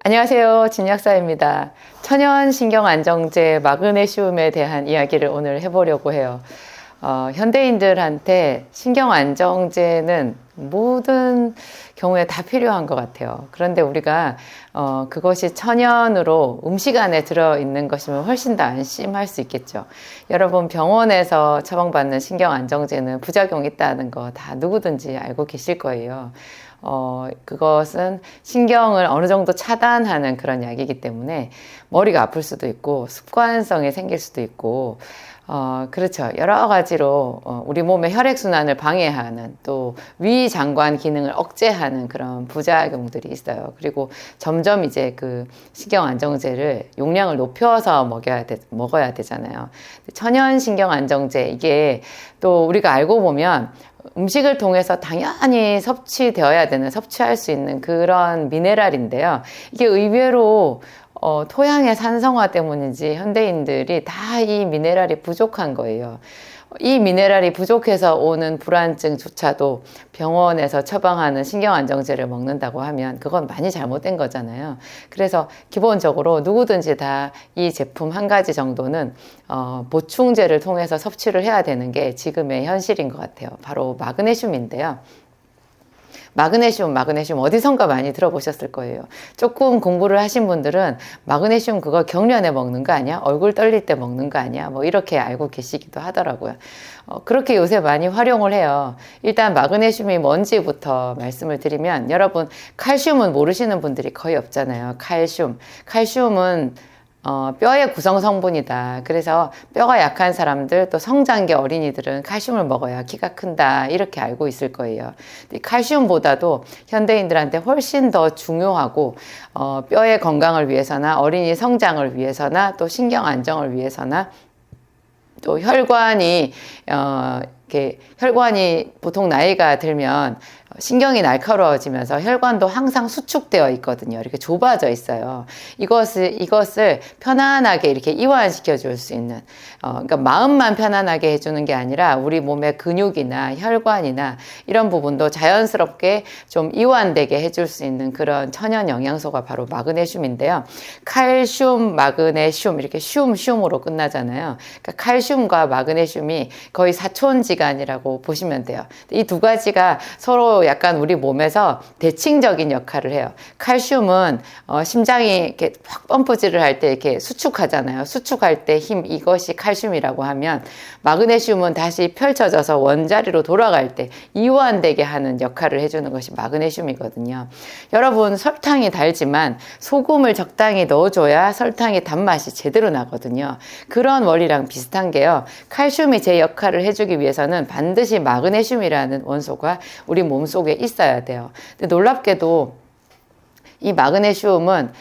안녕하세요. 진약사입니다. 천연신경안정제 마그네슘에 대한 이야기를 오늘 해보려고 해요. 현대인들한테 신경안정제는 모든 경우에 다 필요한 것 같아요. 그런데 우리가 그것이 천연으로 음식 안에 들어있는 것이면 훨씬 더 안심할 수 있겠죠. 여러분 병원에서 처방받는 신경안정제는 부작용이 있다는 거 다 누구든지 알고 계실 거예요. 그것은 신경을 어느 정도 차단하는 그런 약이기 때문에 머리가 아플 수도 있고 습관성이 생길 수도 있고 그렇죠. 여러 가지로 우리 몸의 혈액순환을 방해하는 또 위장관 기능을 억제하는 그런 부작용들이 있어요. 그리고 점점 이제 그 신경안정제를 용량을 높여서 먹어야 되잖아요. 천연신경안정제 이게 또 우리가 알고 보면 음식을 통해서 당연히 섭취할 수 있는 그런 미네랄인데요. 이게 의외로 토양의 산성화 때문인지 현대인들이 다 이 미네랄이 부족한 거예요. 이 미네랄이 부족해서 오는 불안증조차도 병원에서 처방하는 신경안정제를 먹는다고 하면 그건 많이 잘못된 거잖아요. 그래서 기본적으로 누구든지 다 이 제품 한 가지 정도는 보충제를 통해서 섭취를 해야 되는 게 지금의 현실인 것 같아요. 바로 마그네슘인데요. 마그네슘 어디선가 많이 들어보셨을 거예요. 조금 공부를 하신 분들은 마그네슘 그거 경련에 먹는 거 아니야? 얼굴 떨릴 때 먹는 거 아니야? 뭐 이렇게 알고 계시기도 하더라고요. 그렇게 요새 많이 활용을 해요. 일단 마그네슘이 뭔지부터 말씀을 드리면 여러분 칼슘은 모르시는 분들이 거의 없잖아요. 칼슘은 뼈의 구성 성분이다. 그래서 뼈가 약한 사람들 또 성장기 어린이들은 칼슘을 먹어야 키가 큰다. 이렇게 알고 있을 거예요. 칼슘보다도 현대인들한테 훨씬 더 중요하고 뼈의 건강을 위해서나 어린이 성장을 위해서나 또 신경 안정을 위해서나 또 혈관이 보통 나이가 들면 신경이 날카로워지면서 혈관도 항상 수축되어 있거든요. 이렇게 좁아져 있어요. 이것을 편안하게 이렇게 이완시켜 줄 수 있는, 그러니까 마음만 편안하게 해주는 게 아니라 우리 몸의 근육이나 혈관이나 이런 부분도 자연스럽게 좀 이완되게 해줄 수 있는 그런 천연 영양소가 바로 마그네슘인데요. 칼슘, 마그네슘, 이렇게 슘으로 끝나잖아요. 그러니까 칼슘과 마그네슘이 거의 사촌지간이라고 보시면 돼요. 이 두 가지가 서로 약간 우리 몸에서 대칭적인 역할을 해요. 칼슘은 심장이 이렇게 확 펌프질을 할 때 이렇게 수축하잖아요. 수축할 때 힘, 이것이 칼슘이라고 하면 마그네슘은 다시 펼쳐져서 원자리로 돌아갈 때 이완되게 하는 역할을 해주는 것이 마그네슘이거든요. 여러분 설탕이 달지만 소금을 적당히 넣어줘야 설탕의 단맛이 제대로 나거든요. 그런 원리랑 비슷한 게요. 칼슘이 제 역할을 해주기 위해서는 반드시 마그네슘이라는 원소가 우리 몸속에 있어야 돼요. 근데 놀랍게도 이 마그네슘은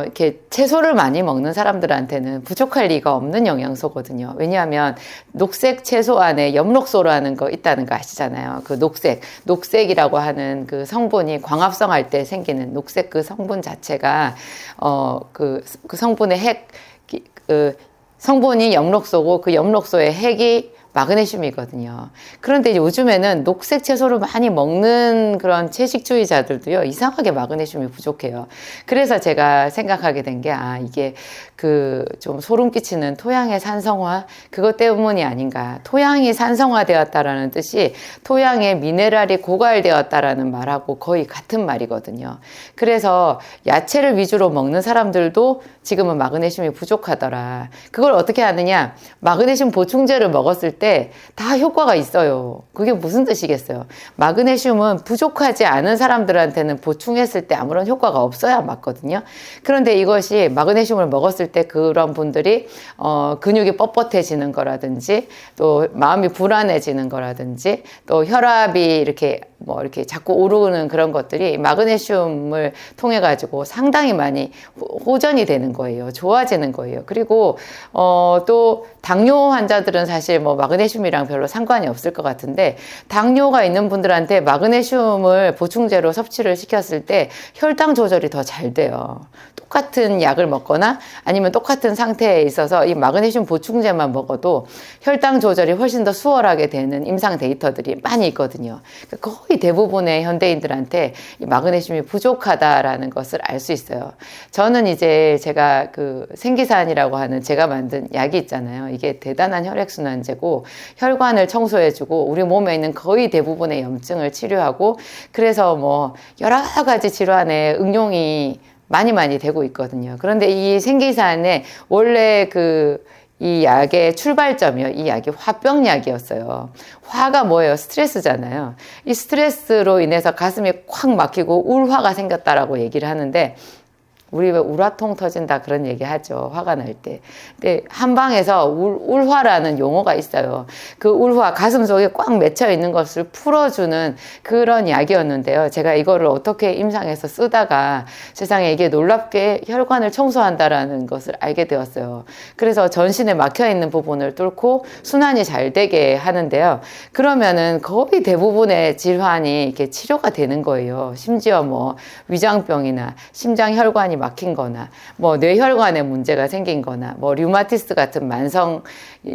이렇게 채소를 많이 먹는 사람들한테는 부족할 리가 없는 영양소거든요. 왜냐하면 녹색 채소 안에 엽록소라는 거 있다는 거 아시잖아요. 그 녹색이라고 하는 그 성분이 광합성할 때 생기는 녹색 그 성분 자체가 그 성분의 성분이 엽록소고 그 엽록소의 핵이 마그네슘이거든요. 그런데 요즘에는 녹색 채소를 많이 먹는 그런 채식주의자들도요, 이상하게 마그네슘이 부족해요. 그래서 제가 생각하게 된 게, 이게 좀 소름 끼치는 토양의 산성화, 그것 때문이 아닌가. 토양이 산성화되었다라는 뜻이 토양에 미네랄이 고갈되었다라는 말하고 거의 같은 말이거든요. 그래서 야채를 위주로 먹는 사람들도 지금은 마그네슘이 부족하더라. 그걸 어떻게 하느냐? 마그네슘 보충제를 먹었을 때 다 효과가 있어요. 그게 무슨 뜻이겠어요? 마그네슘은 부족하지 않은 사람들한테는 보충했을 때 아무런 효과가 없어야 맞거든요. 그런데 이것이 마그네슘을 먹었을 때 그런 분들이 근육이 뻣뻣해지는 거라든지 또 마음이 불안해지는 거라든지 또 혈압이 이렇게 자꾸 오르는 그런 것들이 마그네슘을 통해 가지고 상당히 많이 호전이 되는 거예요. 좋아지는 거예요. 그리고 또 당뇨 환자들은 사실 마그네슘이랑 별로 상관이 없을 것 같은데 당뇨가 있는 분들한테 마그네슘을 보충제로 섭취를 시켰을 때 혈당 조절이 더 잘 돼요. 똑같은 약을 먹거나 아니면 똑같은 상태에 있어서 이 마그네슘 보충제만 먹어도 혈당 조절이 훨씬 더 수월하게 되는 임상 데이터들이 많이 있거든요. 거의 대부분의 현대인들한테 이 마그네슘이 부족하다라는 것을 알 수 있어요. 저는 이제 제가 그 생기산이라고 하는 제가 만든 약이 있잖아요. 이게 대단한 혈액순환제고 혈관을 청소해주고 우리 몸에 있는 거의 대부분의 염증을 치료하고 그래서 뭐 여러 가지 질환에 응용이 많이 되고 있거든요. 그런데 이 생기산에 원래 이 약의 출발점이요. 이 약이 화병약이었어요. 화가 뭐예요? 스트레스잖아요. 이 스트레스로 인해서 가슴이 콱 막히고 울화가 생겼다라고 얘기를 하는데 우리 왜 울화통 터진다 그런 얘기 하죠. 화가 날 때. 근데 한방에서 울화라는 용어가 있어요. 그 울화, 가슴 속에 꽉 맺혀 있는 것을 풀어주는 그런 약이었는데요. 제가 이거를 어떻게 임상에서 쓰다가 세상에 이게 놀랍게 혈관을 청소한다라는 것을 알게 되었어요. 그래서 전신에 막혀 있는 부분을 뚫고 순환이 잘 되게 하는데요. 그러면은 거의 대부분의 질환이 이렇게 치료가 되는 거예요. 심지어 뭐 위장병이나 심장혈관이 막힌 거나 뭐 뇌혈관에 문제가 생긴 거나 뭐 류마티스 같은 만성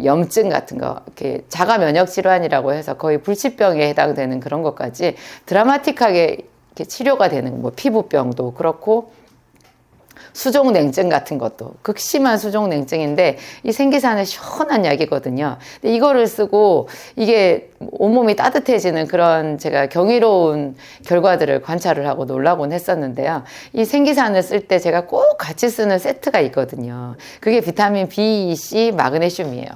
염증 같은 거 이렇게 자가 면역 질환이라고 해서 거의 불치병에 해당되는 그런 것까지 드라마틱하게 이렇게 치료가 되는 뭐 피부병도 그렇고 수족냉증 같은 것도 극심한 수족냉증인데 이 생기산은 시원한 약이거든요. 근데 이거를 쓰고 이게 온몸이 따뜻해지는 그런 제가 경이로운 결과들을 관찰을 하고 놀라곤 했었는데요. 이 생기산을 쓸 때 제가 꼭 같이 쓰는 세트가 있거든요. 그게 비타민 B, C, 마그네슘이에요.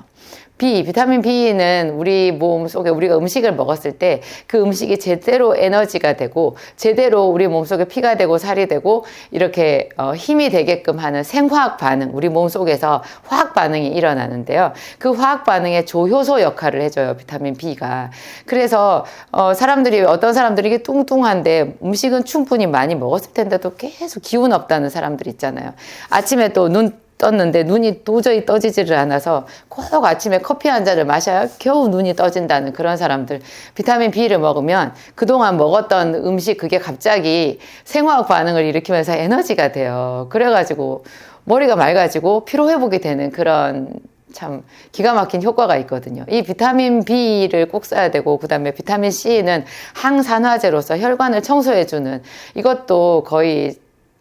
비타민 B는 우리 몸 속에 우리가 음식을 먹었을 때 그 음식이 제대로 에너지가 되고 제대로 우리 몸 속에 피가 되고 살이 되고 이렇게 힘이 되게끔 하는 생화학 반응, 우리 몸 속에서 화학 반응이 일어나는데요. 그 화학 반응의 조효소 역할을 해줘요, 비타민 B가. 그래서 어떤 사람들이 이게 뚱뚱한데 음식은 충분히 많이 먹었을 텐데도 계속 기운 없다는 사람들 있잖아요. 아침에 또 눈 떴는데 눈이 도저히 떠지지를 않아서 꼭 아침에 커피 한 잔을 마셔야 겨우 눈이 떠진다는 그런 사람들, 비타민 B를 먹으면 그동안 먹었던 음식 그게 갑자기 생화학 반응을 일으키면서 에너지가 돼요. 그래가지고 머리가 맑아지고 피로 회복이 되는 그런 참 기가 막힌 효과가 있거든요. 이 비타민 B를 꼭 써야 되고, 그 다음에 비타민 C는 항산화제로서 혈관을 청소해주는, 이것도 거의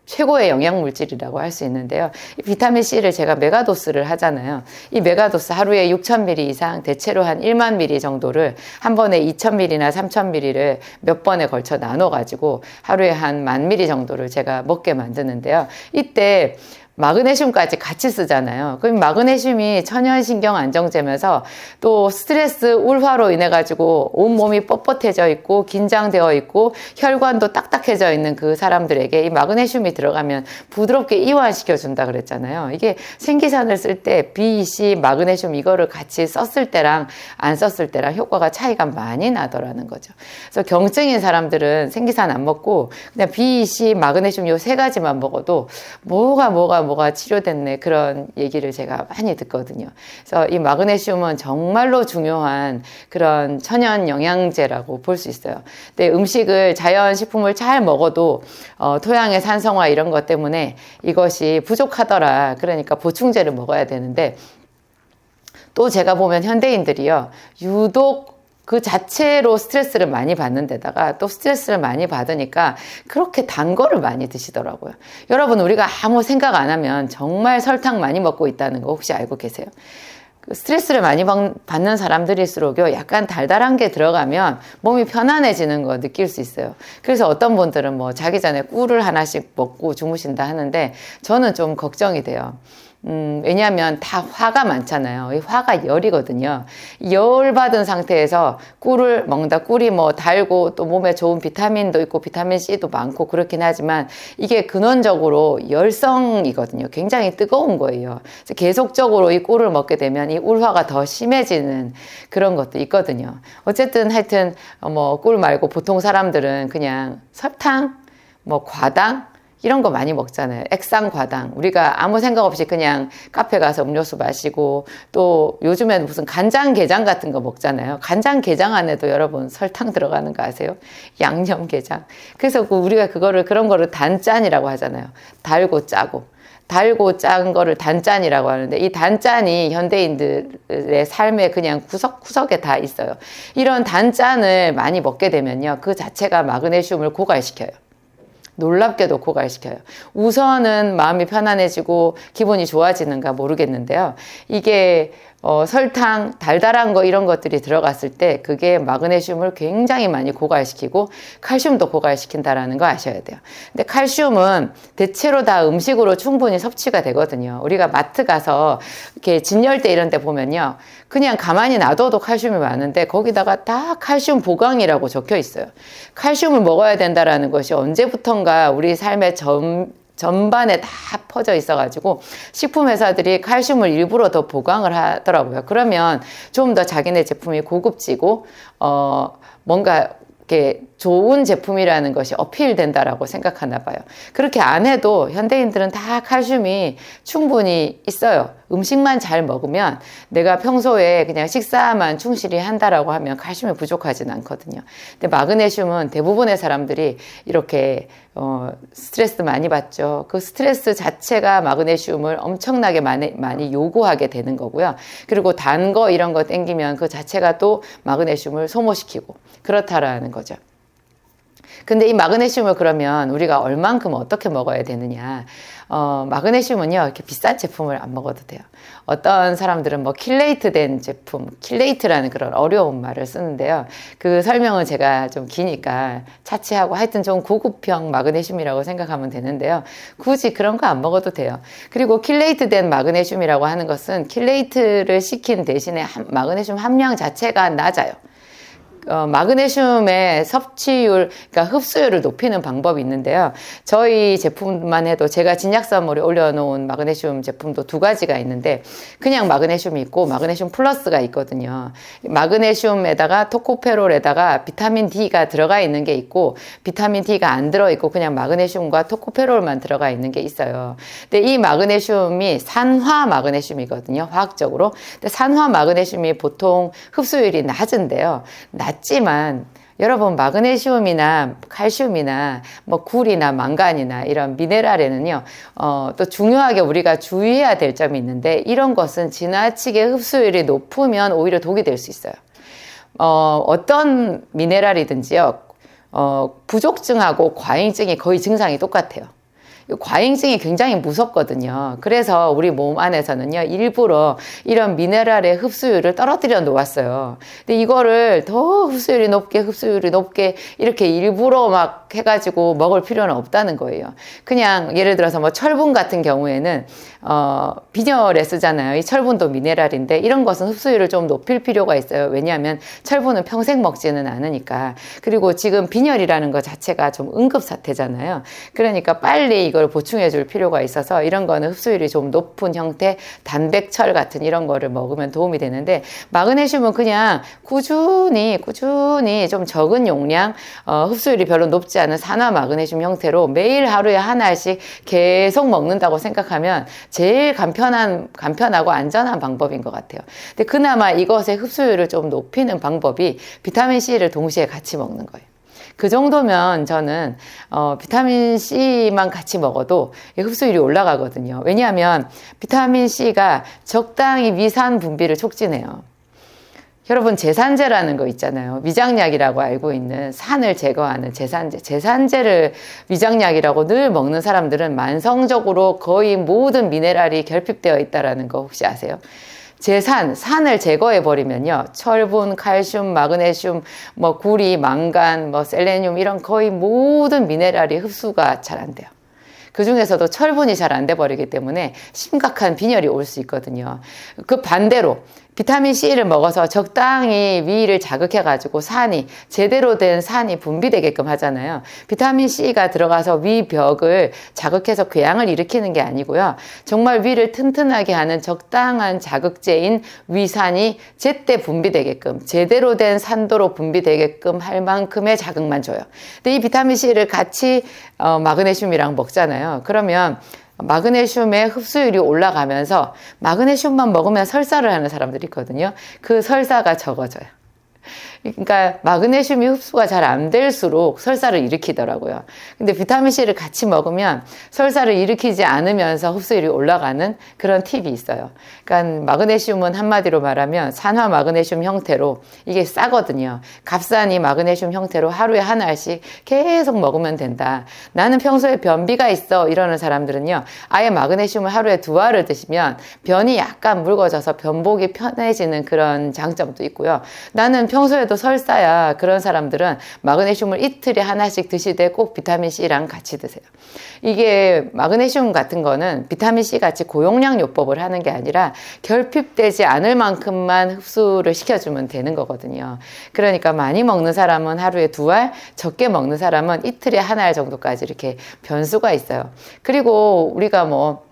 최고의 영양물질이라고 할 수 있는데요. 이 비타민 C를 제가 메가도스를 하잖아요. 이 메가도스 하루에 6,000ml 이상, 대체로 한 1만 ml 정도를 한 번에 2,000ml나 3,000ml를 몇 번에 걸쳐 나눠가지고 하루에 한 10,000ml 정도를 제가 먹게 만드는데요. 이때 마그네슘까지 같이 쓰잖아요. 그럼 마그네슘이 천연신경 안정제면서 또 스트레스 울화로 인해 가지고 온몸이 뻣뻣해져 있고 긴장되어 있고 혈관도 딱딱해져 있는 그 사람들에게 이 마그네슘이 들어가면 부드럽게 이완시켜 준다 그랬잖아요. 이게 생기산을 쓸 때 B, C, 마그네슘 이거를 같이 썼을 때랑 안 썼을 때랑 효과가 차이가 많이 나더라는 거죠. 그래서 경증인 사람들은 생기산 안 먹고 그냥 B, C, 마그네슘 요 세 가지만 먹어도 뭐가 치료됐네, 그런 얘기를 제가 많이 듣거든요. 그래서 이 마그네슘은 정말로 중요한 그런 천연 영양제라고 볼 수 있어요. 근데 음식을, 자연식품을 잘 먹어도 토양의 산성화 이런 것 때문에 이것이 부족하더라. 그러니까 보충제를 먹어야 되는데, 또 제가 보면 현대인들이요, 유독 그 자체로 스트레스를 많이 받는 데다가 또 스트레스를 많이 받으니까 그렇게 단 거를 많이 드시더라고요. 여러분, 우리가 아무 생각 안 하면 정말 설탕 많이 먹고 있다는 거 혹시 알고 계세요? 스트레스를 많이 받는 사람들일수록요, 약간 달달한 게 들어가면 몸이 편안해지는 거 느낄 수 있어요. 그래서 어떤 분들은 뭐 자기 전에 꿀을 하나씩 먹고 주무신다 하는데 저는 좀 걱정이 돼요. 왜냐하면 다 화가 많잖아요. 이 화가 열이거든요. 열 받은 상태에서 꿀을 먹는다. 꿀이 뭐 달고 또 몸에 좋은 비타민도 있고 비타민 C도 많고 그렇긴 하지만 이게 근원적으로 열성이거든요. 굉장히 뜨거운 거예요. 그래서 계속적으로 이 꿀을 먹게 되면 이 울화가 더 심해지는 그런 것도 있거든요. 어쨌든 하여튼 뭐 꿀 말고 보통 사람들은 그냥 설탕, 뭐 과당 이런 거 많이 먹잖아요. 액상과당. 우리가 아무 생각 없이 그냥 카페 가서 음료수 마시고, 또 요즘에는 무슨 간장게장 같은 거 먹잖아요. 간장게장 안에도 여러분 설탕 들어가는 거 아세요? 양념게장. 그래서 우리가 그런 거를 단짠이라고 하잖아요. 달고 짜고. 달고 짠 거를 단짠이라고 하는데 이 단짠이 현대인들의 삶의 그냥 구석구석에 다 있어요. 이런 단짠을 많이 먹게 되면요. 그 자체가 마그네슘을 고갈시켜요. 놀랍게도 고갈시켜요. 우선은 마음이 편안해지고 기분이 좋아지는가 모르겠는데요. 이게 설탕, 달달한 거 이런 것들이 들어갔을 때 그게 마그네슘을 굉장히 많이 고갈시키고 칼슘도 고갈시킨다라는 거 아셔야 돼요. 근데 칼슘은 대체로 다 음식으로 충분히 섭취가 되거든요. 우리가 마트 가서 이렇게 진열대 이런 데 보면요. 그냥 가만히 놔둬도 칼슘이 많은데 거기다가 다 칼슘 보강이라고 적혀 있어요. 칼슘을 먹어야 된다라는 것이 언제부턴가 우리 삶의 전반에 다 퍼져 있어가지고 식품회사들이 칼슘을 일부러 더 보강을 하더라고요. 그러면 좀 더 자기네 제품이 고급지고 뭔가 이렇게 좋은 제품이라는 것이 어필된다라고 생각하나 봐요. 그렇게 안 해도 현대인들은 다 칼슘이 충분히 있어요. 음식만 잘 먹으면 내가 평소에 그냥 식사만 충실히 한다라고 하면 칼슘이 부족하진 않거든요. 근데 마그네슘은 대부분의 사람들이 이렇게 스트레스 많이 받죠. 그 스트레스 자체가 마그네슘을 엄청나게 많이 요구하게 되는 거고요. 그리고 단 거 이런 거 땡기면 그 자체가 또 마그네슘을 소모시키고 그렇다라는 거죠. 근데 이 마그네슘을 그러면 우리가 얼만큼 어떻게 먹어야 되느냐. 마그네슘은요, 이렇게 비싼 제품을 안 먹어도 돼요. 어떤 사람들은 뭐 킬레이트 된 제품, 킬레이트라는 그런 어려운 말을 쓰는데요. 그 설명은 제가 좀 기니까 차치하고 하여튼 좀 고급형 마그네슘이라고 생각하면 되는데요. 굳이 그런 거 안 먹어도 돼요. 그리고 킬레이트 된 마그네슘이라고 하는 것은 킬레이트를 시킨 대신에 마그네슘 함량 자체가 낮아요. 마그네슘의 섭취율, 그러니까 흡수율을 높이는 방법이 있는데요. 저희 제품만 해도 제가 진약사물에 올려놓은 마그네슘 제품도 두 가지가 있는데 그냥 마그네슘이 있고 마그네슘 플러스가 있거든요. 마그네슘에다가 토코페롤에다가 비타민 D가 들어가 있는 게 있고 비타민 D가 안 들어있고 그냥 마그네슘과 토코페롤만 들어가 있는 게 있어요. 근데 이 마그네슘이 산화 마그네슘이거든요. 화학적으로. 근데 산화 마그네슘이 보통 흡수율이 낮은데요. 낮지만 여러분 마그네슘이나 칼슘이나 뭐 굴이나 망간이나 이런 미네랄에는요 또 중요하게 우리가 주의해야 될 점이 있는데 이런 것은 지나치게 흡수율이 높으면 오히려 독이 될 수 있어요. 어떤 미네랄이든지요 부족증하고 과잉증이 거의 증상이 똑같아요. 과잉증이 굉장히 무섭거든요. 그래서 우리 몸 안에서는요, 일부러 이런 미네랄의 흡수율을 떨어뜨려 놓았어요. 근데 이거를 더 흡수율이 높게 이렇게 일부러 막 해가지고 먹을 필요는 없다는 거예요. 그냥 예를 들어서 뭐 철분 같은 경우에는, 빈혈에 쓰잖아요. 이 철분도 미네랄인데 이런 것은 흡수율을 좀 높일 필요가 있어요. 왜냐하면 철분은 평생 먹지는 않으니까. 그리고 지금 빈혈이라는 것 자체가 좀 응급사태잖아요. 그러니까 빨리 이걸 보충해 줄 필요가 있어서 이런 거는 흡수율이 좀 높은 형태 단백철 같은 이런 거를 먹으면 도움이 되는데 마그네슘은 그냥 꾸준히 좀 적은 용량 흡수율이 별로 높지 않은 산화 마그네슘 형태로 매일 하루에 하나씩 계속 먹는다고 생각하면 제일 간편하고 안전한 방법인 것 같아요. 근데 그나마 이것의 흡수율을 좀 높이는 방법이 비타민 C를 동시에 같이 먹는 거예요. 그 정도면 저는 비타민 C만 같이 먹어도 흡수율이 올라가거든요. 왜냐하면 비타민 C가 적당히 위산 분비를 촉진해요. 여러분 제산제라는 거 있잖아요. 위장약이라고 알고 있는 산을 제거하는 제산제를 위장약이라고 늘 먹는 사람들은 만성적으로 거의 모든 미네랄이 결핍되어 있다는 거 혹시 아세요? 산을 제거해버리면요. 철분, 칼슘, 마그네슘, 뭐 구리, 망간, 뭐 셀레늄 이런 거의 모든 미네랄이 흡수가 잘 안 돼요. 그 중에서도 철분이 잘 안 돼 버리기 때문에 심각한 빈혈이 올 수 있거든요. 그 반대로 비타민 C를 먹어서 적당히 위를 자극해가지고 제대로 된 산이 분비되게끔 하잖아요. 비타민 C가 들어가서 위 벽을 자극해서 궤양을 일으키는 게 아니고요. 정말 위를 튼튼하게 하는 적당한 자극제인 위산이 제때 분비되게끔 제대로 된 산도로 분비되게끔 할 만큼의 자극만 줘요. 근데 이 비타민 C를 같이 마그네슘이랑 먹잖아요. 그러면 마그네슘의 흡수율이 올라가면서 마그네슘만 먹으면 설사를 하는 사람들이 있거든요. 그 설사가 적어져요. 그러니까 마그네슘이 흡수가 잘 안 될수록 설사를 일으키더라고요. 근데 비타민C를 같이 먹으면 설사를 일으키지 않으면서 흡수율이 올라가는 그런 팁이 있어요. 그러니까 마그네슘은 한마디로 말하면 산화 마그네슘 형태로, 이게 싸거든요. 값싼 이 마그네슘 형태로 하루에 한 알씩 계속 먹으면 된다. 나는 평소에 변비가 있어 이러는 사람들은요, 아예 마그네슘을 하루에 2알을 드시면 변이 약간 묽어져서 변복이 편해지는 그런 장점도 있고요. 나는 평소에도 설사야, 그런 사람들은 마그네슘을 이틀에 하나씩 드시되 꼭 비타민C랑 같이 드세요. 이게 마그네슘 같은 거는 비타민C 같이 고용량 요법을 하는 게 아니라 결핍되지 않을 만큼만 흡수를 시켜주면 되는 거거든요. 그러니까 많이 먹는 사람은 하루에 2알, 적게 먹는 사람은 이틀에 1알 정도까지 이렇게 변수가 있어요. 그리고 우리가 뭐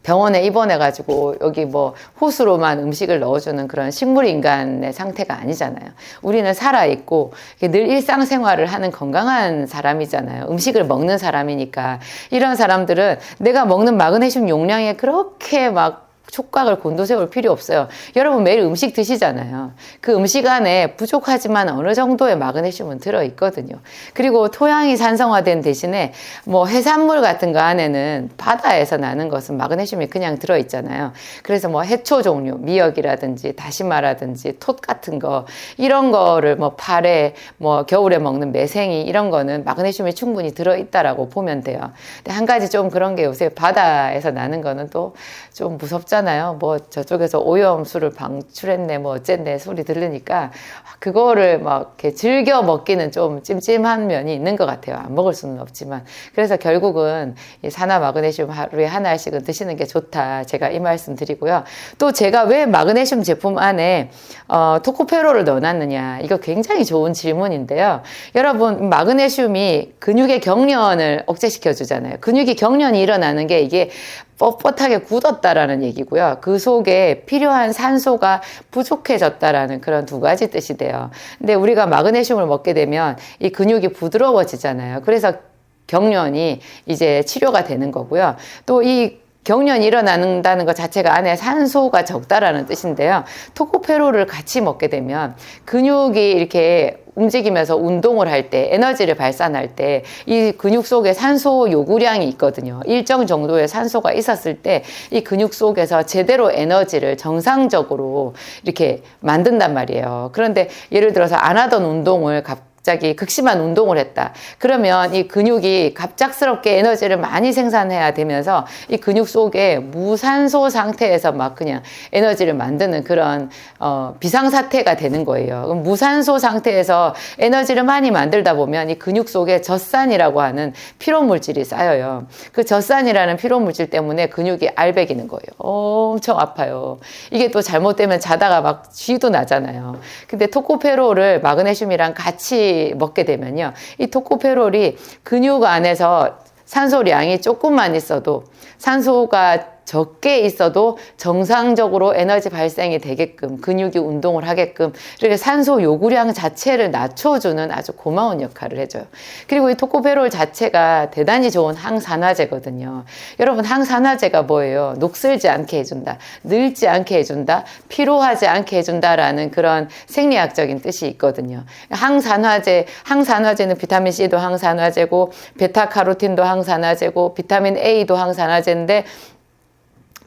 병원에 입원해가지고 여기 뭐 호수로만 음식을 넣어주는 그런 식물인간의 상태가 아니잖아요. 우리는 살아있고 늘 일상생활을 하는 건강한 사람이잖아요. 음식을 먹는 사람이니까. 이런 사람들은 내가 먹는 마그네슘 용량에 그렇게 막 촉각을 곤두세울 필요 없어요. 여러분 매일 음식 드시잖아요. 그 음식 안에 부족하지만 어느 정도의 마그네슘은 들어있거든요. 그리고 토양이 산성화된 대신에 뭐 해산물 같은 거 안에는 바다에서 나는 것은 마그네슘이 그냥 들어있잖아요. 그래서 뭐 해초 종류, 미역이라든지 다시마라든지 톳 같은 거, 이런 거를 뭐 파래, 뭐 겨울에 먹는 매생이, 이런 거는 마그네슘이 충분히 들어있다라고 보면 돼요. 근데 한 가지 좀 그런 게 요새 바다에서 나는 거는 또 좀 무섭잖아요. 뭐 저쪽에서 오염수를 방출했네 뭐 어쨌네 소리 들으니까 그거를 막 이렇게 즐겨 먹기는 좀 찜찜한 면이 있는 것 같아요. 안 먹을 수는 없지만. 그래서 결국은 이 산화 마그네슘 하루에 1알씩은 드시는 게 좋다, 제가 이 말씀 드리고요. 또 제가 왜 마그네슘 제품 안에 토코페롤을 넣어놨느냐, 이거 굉장히 좋은 질문인데요. 여러분 마그네슘이 근육의 경련을 억제시켜 주잖아요. 근육이 경련이 일어나는 게 이게 뻣뻣하게 굳었다라는 얘기고요. 그 속에 필요한 산소가 부족해졌다라는 그런 2가지 뜻이 돼요. 근데 우리가 마그네슘을 먹게 되면 이 근육이 부드러워지잖아요. 그래서 경련이 이제 치료가 되는 거고요. 또 이 경련이 일어난다는 것 자체가 안에 산소가 적다라는 뜻인데요. 토코페롤을 같이 먹게 되면 근육이 이렇게 움직이면서 운동을 할 때, 에너지를 발산할 때 이 근육 속에 산소 요구량이 있거든요. 일정 정도의 산소가 있었을 때 이 근육 속에서 제대로 에너지를 정상적으로 이렇게 만든단 말이에요. 그런데 예를 들어서 안 하던 운동을 갑자기 극심한 운동을 했다. 그러면 이 근육이 갑작스럽게 에너지를 많이 생산해야 되면서 이 근육 속에 무산소 상태에서 막 그냥 에너지를 만드는 그런 비상사태가 되는 거예요. 그럼 무산소 상태에서 에너지를 많이 만들다 보면 이 근육 속에 젖산이라고 하는 피로물질이 쌓여요. 그 젖산이라는 피로물질 때문에 근육이 알배기는 거예요. 엄청 아파요. 이게 또 잘못되면 자다가 막 쥐도 나잖아요. 근데 토코페롤을 마그네슘이랑 같이 먹게 되면요, 이 토코페롤이 근육 안에서 산소량이 조금만 있어도, 산소가 적게 있어도 정상적으로 에너지 발생이 되게끔, 근육이 운동을 하게끔 이렇게 산소 요구량 자체를 낮춰주는 아주 고마운 역할을 해줘요. 그리고 이 토코페롤 자체가 대단히 좋은 항산화제거든요. 여러분 항산화제가 뭐예요? 녹슬지 않게 해준다, 늙지 않게 해준다, 피로하지 않게 해준다라는 그런 생리학적인 뜻이 있거든요. 항산화제는 비타민C도 항산화제고 베타카로틴도 항산화제고 비타민 A도 항산화제인데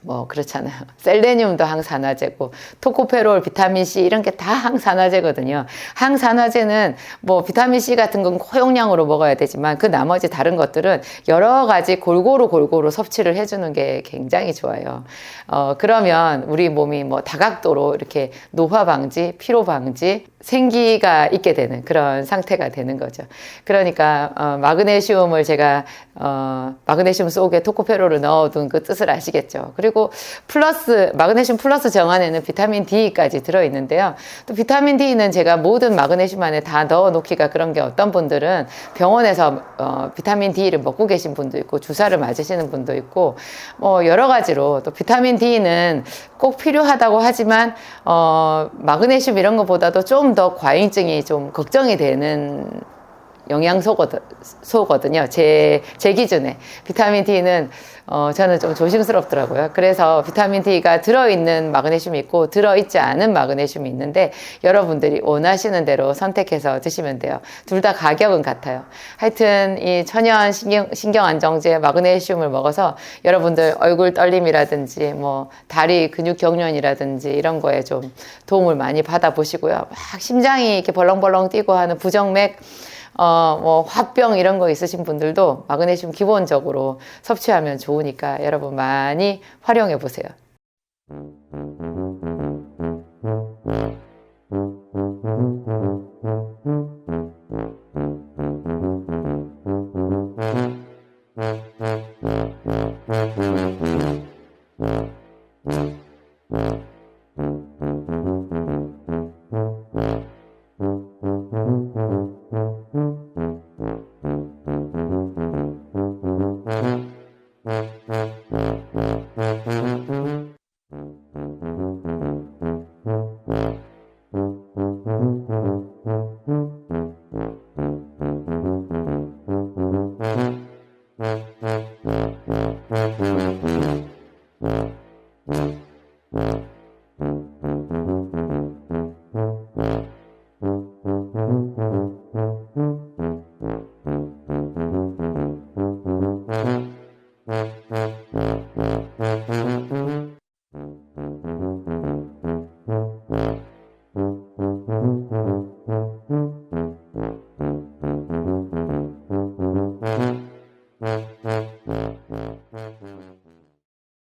뭐 그렇잖아요. 셀레늄도 항산화제고 토코페롤, 비타민C 이런 게 다 항산화제거든요. 항산화제는 뭐 비타민C 같은 건 고용량으로 먹어야 되지만 그 나머지 다른 것들은 여러 가지 골고루 섭취를 해주는 게 굉장히 좋아요. 그러면 우리 몸이 뭐 다각도로 이렇게 노화 방지, 피로 방지, 생기가 있게 되는 그런 상태가 되는 거죠. 그러니까 마그네슘을 제가 마그네슘 속에 토코페롤을 넣어둔 그 뜻을 아시겠죠. 그리고 플러스 마그네슘 플러스 정안에는 비타민 D까지 들어있는데요. 또 비타민 D는 제가 모든 마그네슘 안에 다 넣어놓기가 그런 게, 어떤 분들은 병원에서 비타민 D를 먹고 계신 분도 있고 주사를 맞으시는 분도 있고 뭐 여러 가지로, 또 비타민 D는 꼭 필요하다고 하지만 마그네슘 이런 것보다도 좀 더 과잉증이 좀 걱정이 되는 영양소거든요. 제 기준에. 비타민 D는 저는 좀 조심스럽더라고요. 그래서 비타민 D가 들어있는 마그네슘이 있고 들어있지 않은 마그네슘이 있는데 여러분들이 원하시는 대로 선택해서 드시면 돼요. 둘 다 가격은 같아요. 하여튼 이 천연 신경 안정제 마그네슘을 먹어서 여러분들 얼굴 떨림이라든지 뭐 다리 근육 경련이라든지 이런 거에 좀 도움을 많이 받아보시고요. 막 심장이 이렇게 벌렁벌렁 뛰고 하는 부정맥 뭐 화병 이런 거 있으신 분들도 마그네슘 기본적으로 섭취하면 좋으니까 여러분 많이 활용해 보세요.